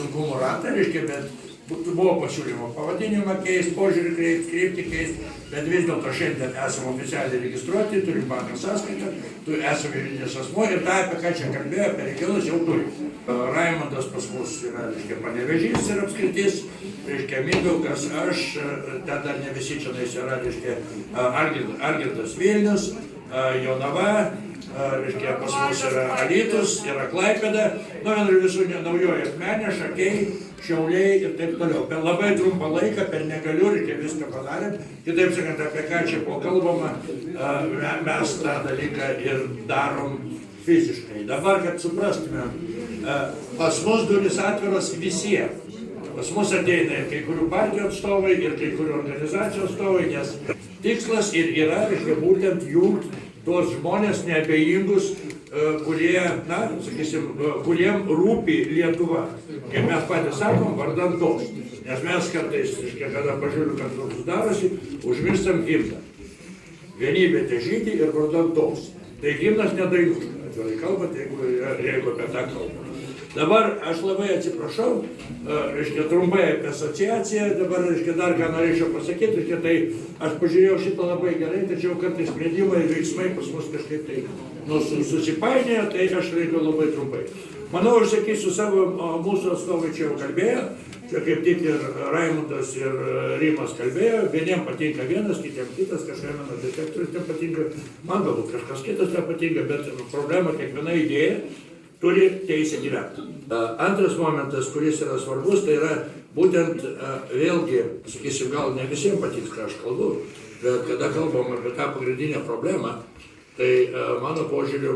sunkumų ratą, reiškia, bet buvo pasiūlymo pavadinimą keisti, požiūrį kryptį keisti, bet vis dėlto šiandien esame oficialiai registruoti, turim banko sąskaitą, esame juridinis asmuo ir tą, apie ką čia kalbėjo, apie regionus jau turim. Raimondas pas mus yra, reiškia, Panevėžys ir apskritis, reiškia, Mindaugas, aš, ten dar ne visi čia yra, reiškia, Algirdas Vilnius, Jonava, reiškia, pas mus yra Alytus, yra Klaipėda, ir visų naujoji Akmenė, Šakiai, Šiauliai ir taip toliau. Per labai trumpą laiką, per negaliu, reikia viską padarėm. Kitaip sakant, apie ką čia buvo kalbama, mes tą dalyką ir darom fiziškai. Dabar, kad suprastume, pas mus durys atviros visiems. Pas mus ateina ir kai kurių partijų atstovai, ir kai kurių organizacijų atstovai, nes tikslas ir yra, reiškia, būtent jungti tuos žmonės neabejingus, kurie, na, sakysim, kuriem rūpi Lietuva. Kaip mes patys sakom, vardan tos. Nes mes kartais, reiškia, kada pažiūriu, kad toks darosi, užmirstam himną. Vienybė težydį ir vardan tos. Tai himnas nedainuoja, atvirai kalbant, jeigu apie tą kalbą. Dabar aš labai atsiprašau, reiškia, trumpai apie asociaciją, dabar, reiškia, dar ką norėčiau pasakyti, reiškia, tai aš pažiūrėjau šitą labai gerai, tačiau kartais sprendimai ir veiksmai pas mus kažkaip tai susipainėjo, tai aš reikiu labai trumpai. Manau, aš sakysiu savo, mūsų atstovai čia jau kalbėjo, čia kaip tik ir Raimundas ir Rimas kalbėjo, vieniems patinka vienas, kitiems kitas, kažkam detektorius ten patinka, man galbūt kažkas kitas ten patinka, bet problema kiekviena idėja turi teisę gyventi. Antras momentas, kuris yra svarbus, tai yra būtent vėlgi, sakysim, gal ne visiems patiks, ką aš kalbu, bet kada kalbam apie tą pagrindinę problemą, tai mano požiūriu,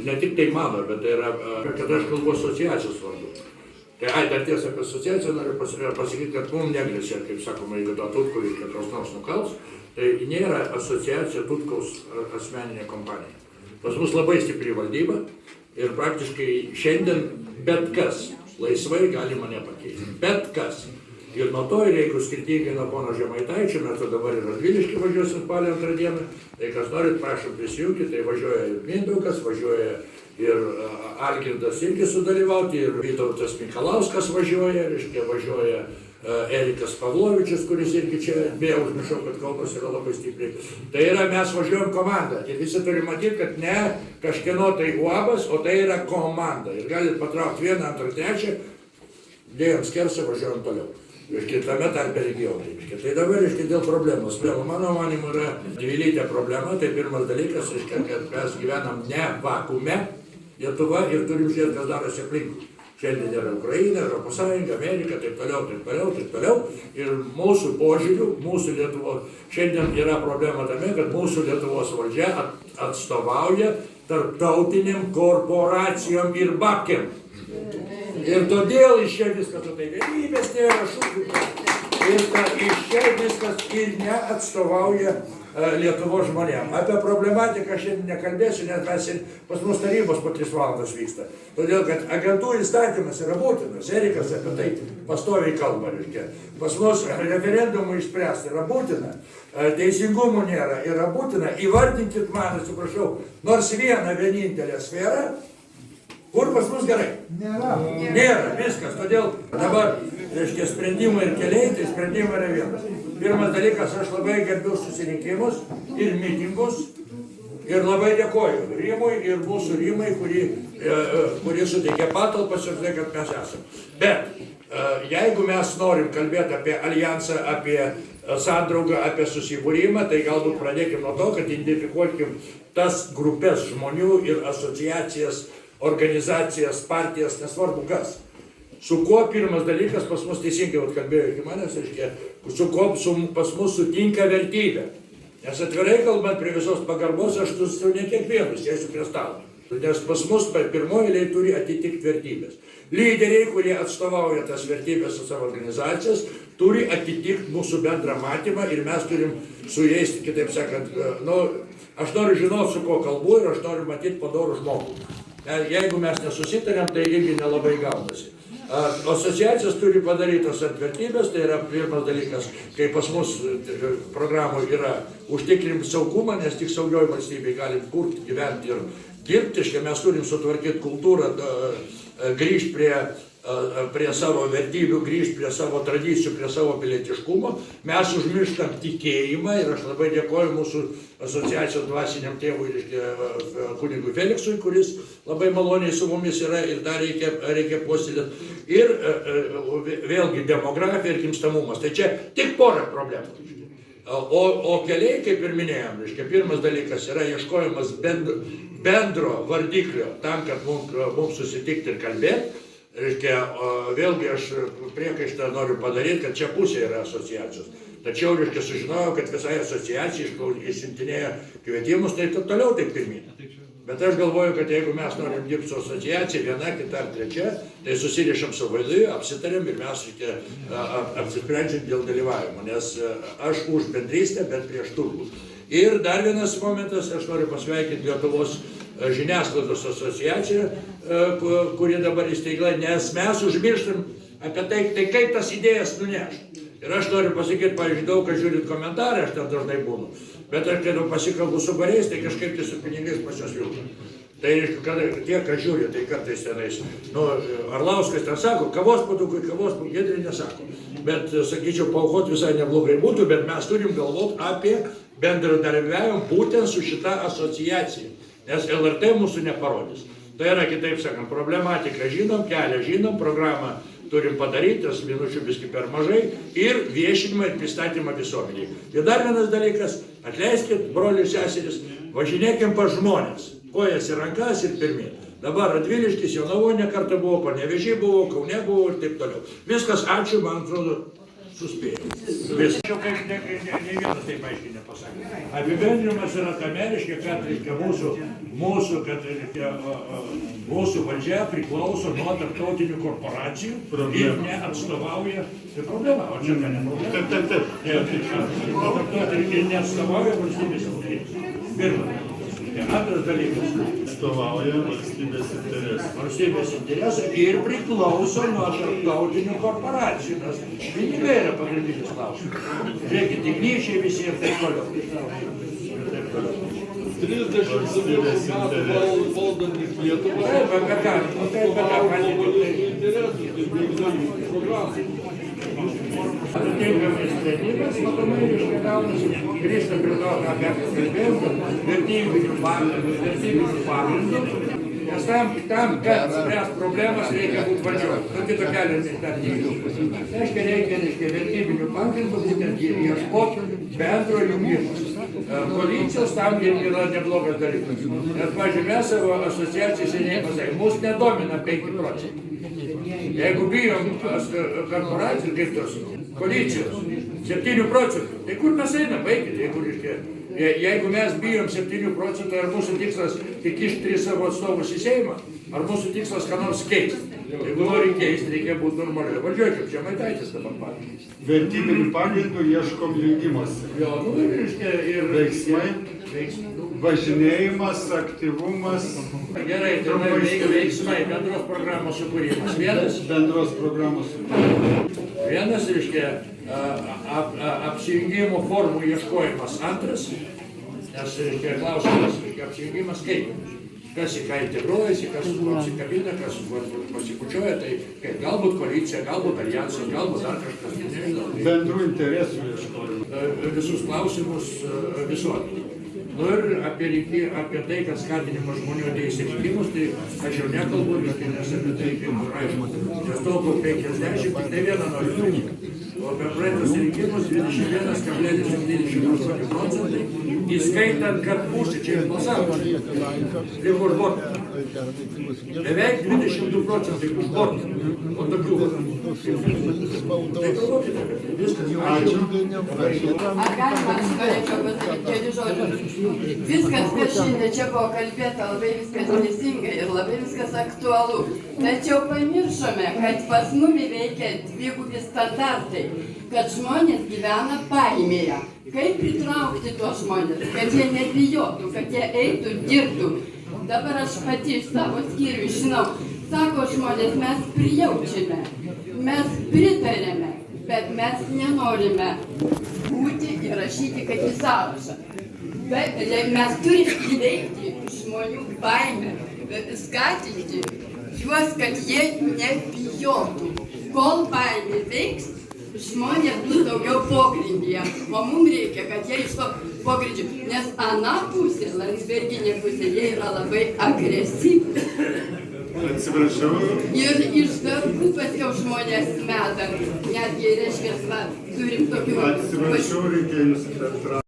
ne tik tai mano, bet tai yra, kada aš kalbu asociacijos vardu. Tai dar tiesa apie asociaciją noriu pasakyti, kad mums negresia, kaip sakoma, jeigu tą Tutkovį kas nors nukals, tai nėra asociacija Tutkaus asmeninė kompanija. Pas mus labai stipri valdyba. Ir praktiškai šiandien bet kas laisvai gali mane pakeisti. Bet kas. Ir nuo to, ir jeigu skirtingai nuo pono Žemaitaičio, mes dabar ir Radviliškį važiuosim spalio 2 dieną, tai kas norit, prašom prisijungti, tai važiuoja ir Mindaugas, važiuoja ir Algirdas irgi sudalyvauti, ir Vytautas Mikalauskas važiuoja, reiškia, važiuoja Erikas Pavlovičius, kuris irgi čia, beje, užmiršau, kad kalbos yra labai stipriai. Tai yra, mes važiuojam komandą. Ir visi turi matyti, kad ne kažkieno tai uabas, o tai yra komanda. Ir galit patraukti vieną, antrą, trečią, dėjom skersą, važiuojam toliau. Reiškia, tame tarpe regionai. Tai dabar, reiškia, dėl problemos. Mano manimu yra dvilytė problema. Tai pirmas dalykas, reiškia, kad mes gyvenam ne vakuume Lietuva ir turim žiūrėti, kas darosi aplinkui. Šiandien yra Ukraina, Europos Sąjunga, Amerika, taip toliau. Ir mūsų požiūrių, mūsų Lietuvos, šiandien yra problema tame, kad mūsų Lietuvos valdžia atstovauja tarptautiniam korporacijom ir babkėm. Ir todėl iš čia viskas, tai vienybės nėra šūkių. Iš čia viskas ir neatstovauja Lietuvos žmonėm. Apie problematiką šiandien nekalbėsiu, nes mes pas mus tarybos po 3 valandas vyksta. Todėl, kad agentų įstatymas yra būtinas. Erikas apie tai pastoviai kalba, reiškia. Pas mus referendumų išspręsti yra būtina. Teisingumų nėra, yra būtina. Įvardinkit man, atsiprašau, nors vieną vienintelę sferą, kur pas mus gerai? Nėra, viskas. Todėl dabar, reiškia, sprendimai ir keliai, tai sprendimai yra vienas. Pirmas dalykas, aš labai gerbiu susirinkimus ir mitingus ir labai dėkoju Rimui ir mūsų Rimai, kuri suteikė patalpas ir tai, kad mes esame. Bet jeigu mes norim kalbėti apie alijansą, apie sandraugą, apie susibūrimą, tai galbūt pradėkim nuo to, kad identifikuokim tas grupės žmonių ir asociacijas, organizacijas, partijas, nesvarbu kas. Su kuo pirmas dalykas pas mus teisingai kalbėjo iki manęs, reiškia, su kuo pas mus sutinka vertybė. Nes atvirai kalbant prie visos pagarbos, aš su ne kiekvienus sėsiu prie stalo. Nes pas mus pirmoji eilėje turi atitikti vertybės. Lyderiai, kurie atstovauja tas vertybės su savo organizacijas, turi atitikti mūsų bendrą matymą ir mes turim su jais, kitaip sakant, aš noriu žinoti, su kuo kalbu ir aš noriu matyti padorų žmogų. Jeigu mes nesusitarėm, tai irgi nelabai gaunasi. Asociacijos turi padarytos ant vertybės, tai yra pirmas dalykas, kai pas mus programoje yra užtikrinti saugumą, nes tik saugioj valstybėje galim kurti, gyventi ir dirbti, mes turim sutvarkyti kultūrą, grįžti prie prie savo vertybių, grįžti prie savo tradicijų, prie savo pilietiškumo, mes užmirštam tikėjimą ir aš labai dėkoju mūsų asociacijos dvasiniam tėvui, kunigui Feliksui, kuris labai maloniai su mumis yra ir dar reikia puoselėti. Ir vėlgi demografija ir gimstamumas. Tai čia tik pora problemų. O keliai, kaip ir minėjom, pirmas dalykas yra ieškojimas bendro vardiklio tam, kad mums susitikti ir kalbėti. Vėlgi aš priekaištą noriu padaryti, kad čia pusė yra asociacijos. Tačiau, sužinojau, kad visai asociacija išsiuntinėja kvietimus, tai toliau taip pirmyn. Bet aš galvoju, kad jeigu mes norim dirbti su asociacija, viena, kita ar trečia, tai susirišam su VDI, apsitarėm ir mes apsisprendžiam dėl dalyvavimo, nes aš už bendrystę, bet prieš turgus. Ir dar vienas momentas, aš noriu pasveikinti Lietuvos žiniasklaidos asociaciją, kuri dabar įsteigta, nes mes užmirštam apie tai kaip tas idėjas nunešti. Ir aš noriu pasakyti, pavyzdžiui, daug, kad žiūrit komentarą, aš ten dažnai būnu, bet aš, kai pasikalbu su bariais, tai kažkaip tai su pinigais pas juos vilka. Tai reiškia, tie, kas žiūri, tai kartais tenais, Arlauskas ten sako, kavos padukui, Giedrė nesako. Bet, sakyčiau, paaukoti visai neblogai būtų, bet mes turim galvoti apie bendradarbiavimą būtent su šita asociacija, nes LRT mūsų neparodys. Tai yra, kitaip sakant, problematiką žinom, kelią žinom, programą turim padaryti, tas minučių biskį per mažai, ir viešinimą ir pristatymą visuomeniai. Ir dar vienas dalykas, atleiskit, brolius seseris, važinėkim pas žmonės, kojas į rankas ir pirmyn. Dabar Radviliškis, Jonavoje ne kartą buvo, Panevėžy buvo, Kaune buvo ir taip toliau. Viskas, ačiū, man atrodo, suspėjau. Viskas. Kaip ne vienas taip aiškiai nepasakė. Apibendrimas yra tame, kad mūsų valdžia priklauso nuo tarptautinių korporacijų ir neatstovauja. Tai problema, o čia ne problema. Ir neatstovauja valstybės interesų. Antras dalykas. Atstovauja valstybės interesą. Valstybės interesą ir priklauso nuo tarptautinių korporacijų, nes pinigai yra pagrindinis klausimas. Žiūrėkit, ignyčiai visi ir taip toliau. 30 metų valdantis Lietuvą. Atitinkamai sprendimas, matomai, gaunasi, grįžtam prie to, ką kalbėjom, vertybinių pagrindų, nes tam, kad spręs problemas, reikia būti valdžioj. Kito kelio dar neįgų. Reikia vertybinių pagrindų, būtent ieškoti bendro jungimo. Koalicijos tam yra neblogas dalykas. Nes, pavyzdžiui, mes savo asociacijai seniai pasakėm, mūsų nedomina 5%. Jeigu bijom korporacijų, kaip tos koalicijos, 7%, tai kur mes einam, baigit, jeigu mes bijom 7%, ar mūsų tikslas tik išti savo atstovus į Seimą, ar mūsų tikslas ką nors keisti. Jeigu nori keisti, reikia būti normaliai. Valdžioj, kaip Žemaitaitis dabar pavyzdžiui. Vertybinių pagrindų ieškom jungimuose. Ir veiksmai, važinėjimas, aktyvumas. Gerai, tai veiksmai, bendros programos sukūrimas. Bendros programos sukūrimas. Vienas, apsijungimo formų ieškojimas. Antras, nes klausimas, apsijungimas kaip. Kas į ką integruojasi, kas apsikabina, kas pasikučioja, tai kaip, galbūt koalicija, galbūt alijansai, galbūt dar kažkas, nežinau. Bendrų interesų ieškojimo. Visus klausimus visuomenį. Ir apie tai, kad skatinimas žmonių ateis į rinkimus, tai aš jau nekalbu, nes apie tai kaip aišku. Nes tolko 50, tik tai vieną noriu daryti. O per praeitus rinkimus 21,28 procentai, įskaitant, kad mūsų čia balsavo. Liko už bortą. Beveik 22 procentai už bortą. O tokių. Tai kalbokite apie tai. Viskas. Ačiū. Ar galima, aš norėčiau pasakyti keli žodžius. Viskas, kas šiandien čia buvo kalbėta, labai viskas teisingai ir labai viskas aktualu. Tačiau pamiršome, kad pas mumi veikia dvigubi standartai, kad žmonės gyvena baimėje. Kaip pritraukti tuos žmonės, kad jie nebijotų, kad jie eitų, dirbtų. Dabar aš pati iš savo skyrių žinau, sako žmonės, mes prijaučiame, mes pritarėme, bet mes nenorime būti įrašyti kaip į sąrašą. Bet mes turime įveikti žmonių baimę, skatinti juos, kad jie nebijotų. Kol baimė veiks, žmonės bus daugiau pogrindyje, o mums reikia, kad jie iš to pogrindžio, nes ana pusė, Landsberginė pusė, jie yra labai agresyvi. Atsiprašau. Ir iš darbų paskiau žmonės meta, netgi, reiškia, turim tokių... Atsiprašau, reikia jūs pertraukti.